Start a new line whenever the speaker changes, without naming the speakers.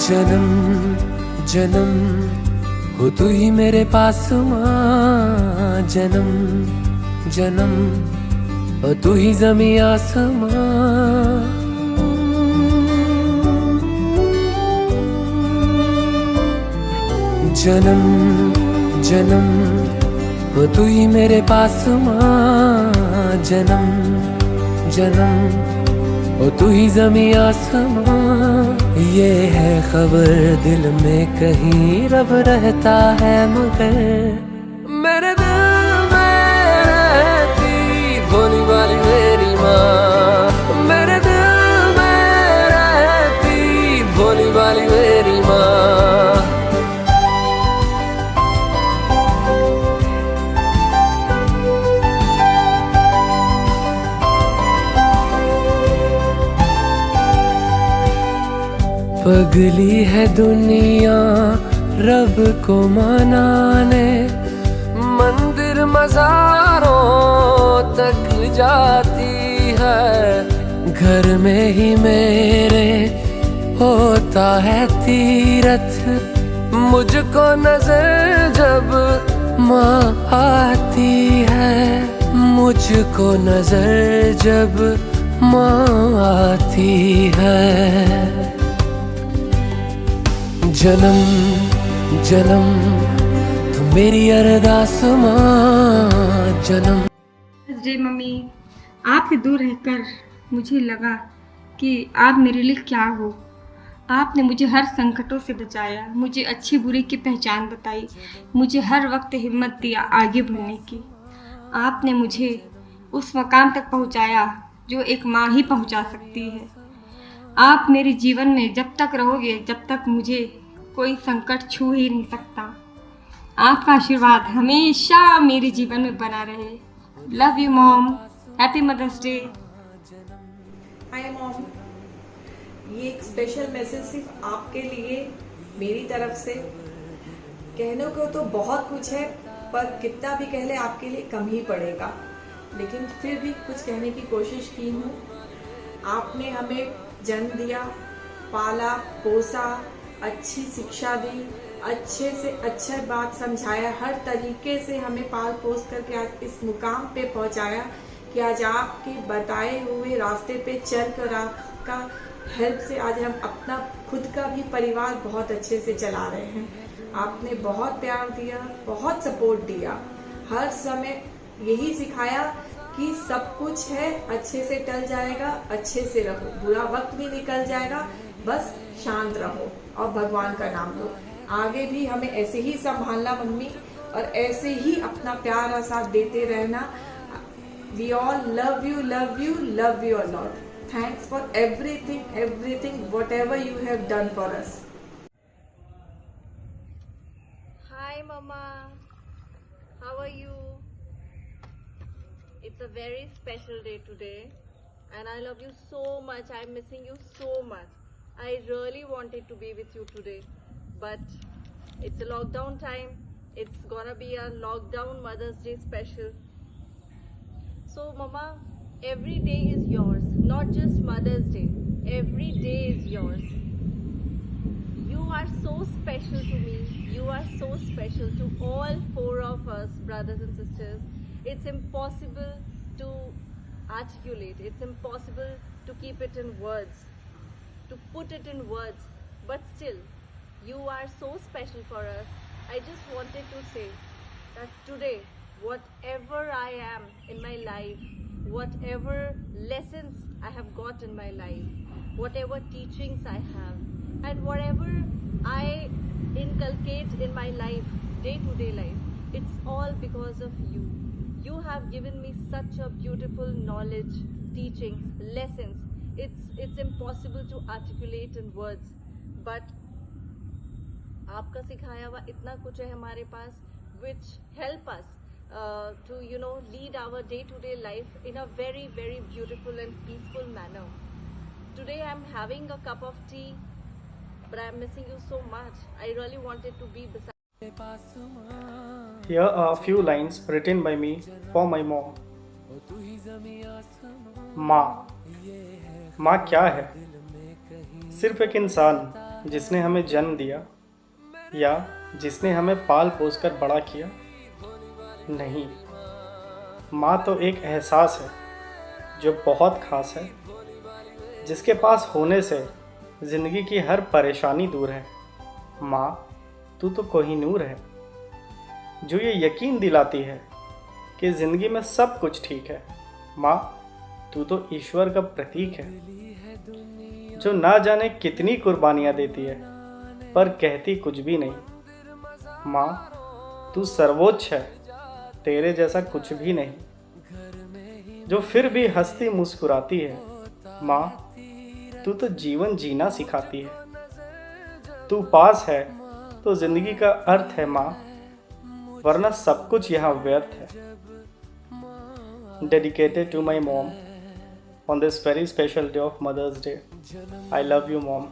जन्म जन्म हो तू ही मेरे पास माँ, जन्म जन्म हो तू ही ज़मीं आसमां। जन्म जन्म हो तू ही मेरे पास माँ, जन्म जन्म हो तू ही ज़मीं आसमां। ये है खबर दिल में कहीं रब रहता है मगर मेरे दिल में रहती भोली वाली मेरी माँ, मेरे दिल में रहती भोली वाली मेरी माँ। पगली है दुनिया रब को मनाने, मंदिर मज़ारों तक जाती है। घर में ही मेरे होता है तीरथ, मुझको नजर जब माँ आती है, मुझको नजर जब माँ आती है। जन्म जन्म तू मेरी अरदास माँ, जन्म।
जय मम्मी, आपसे दूर रहकर मुझे लगा कि आप मेरे लिए क्या हो। आपने मुझे हर संकटों से बचाया, मुझे अच्छी बुरी की पहचान बताई, मुझे हर वक्त हिम्मत दिया आगे बढ़ने की। आपने मुझे उस मकाम तक पहुंचाया जो एक माँ ही पहुंचा सकती है। आप मेरे जीवन में जब तक रहोगे, जब तक मुझे कोई संकट छू ही नहीं सकता। आपका आशीर्वाद हमेशा मेरे जीवन में बना रहे। Love you mom, happy mother's day.
Hi mom, ये एक स्पेशल मैसेज सिर्फ आपके लिए मेरी तरफ से। कहने को तो बहुत कुछ है, पर कितना भी कह ले आपके लिए कम ही पड़ेगा, लेकिन फिर भी कुछ कहने की कोशिश की हूँ। आपने हमें जन्म दिया, पाला पोसा, अच्छी शिक्षा दी, अच्छे से अच्छा बात समझाया, हर तरीके से हमें पाल पोस करके आज इस मुकाम पे पहुंचाया कि आज आपके बताए हुए रास्ते पे चल कर आपका हेल्प से आज हम अपना खुद का भी परिवार बहुत अच्छे से चला रहे हैं। आपने बहुत प्यार दिया, बहुत सपोर्ट दिया, हर समय यही सिखाया कि सब कुछ है, अच्छे से टल जाएगा, अच्छे से रहो, बुरा वक्त भी निकल जाएगा, बस शांत रहो और भगवान का नाम लो। आगे भी हमें ऐसे ही संभालना मम्मी, और ऐसे ही अपना प्यारा साथ देते रहना। We all love you love you love you a lot. Thanks for everything everything whatever you have done for us.
Hi Mama, how are you? It's a very special day today and I love you so much. I'm missing you so much. I really wanted to be with you today, but it's a lockdown time. It's gonna be a lockdown Mother's Day special. So Mama, every day is yours, not just Mother's Day. Every day is yours. You are so special to me. You are so special to all four of us, brothers and sisters. It's impossible to articulate. It's impossible to keep it in words, to put it in words. But still, you are so special for us. I just wanted to say that today, whatever I am in my life, whatever lessons I have got in my life, whatever teachings I have, and whatever I inculcate in my life, day-to-day life, it's all because of you. You have given me such a beautiful knowledge, teachings, lessons. It's impossible to articulate in words, but आपका सिखाया हुआ इतना कुछ है हमारे पास, which help us to lead our day-to-day life in a very very beautiful and peaceful manner. Today I'm having a cup of tea, but I'm missing you so much. I really wanted to be beside.
Here are a few lines written by me for my mom. माँ, माँ क्या है? सिर्फ एक इंसान जिसने हमें जन्म दिया या जिसने हमें पाल पोस कर बड़ा किया? नहीं, माँ तो एक एहसास है जो बहुत खास है, जिसके पास होने से ज़िंदगी की हर परेशानी दूर है। माँ, तू तो कोहिनूर है, जो ये यकीन दिलाती है कि ज़िंदगी में सब कुछ ठीक है। माँ, तू तो ईश्वर का प्रतीक है, जो ना जाने कितनी कुर्बानियाँ देती है पर कहती कुछ भी नहीं। माँ, तू सर्वोच्च है, तेरे जैसा कुछ भी नहीं, जो फिर भी हंसती मुस्कुराती है। माँ, तू तो जीवन जीना सिखाती है। तू पास है तो ज़िंदगी का अर्थ है माँ, वरना सब कुछ यहाँ व्यर्थ है। Dedicated to my mom on this very special day of Mother's Day. I love you, mom.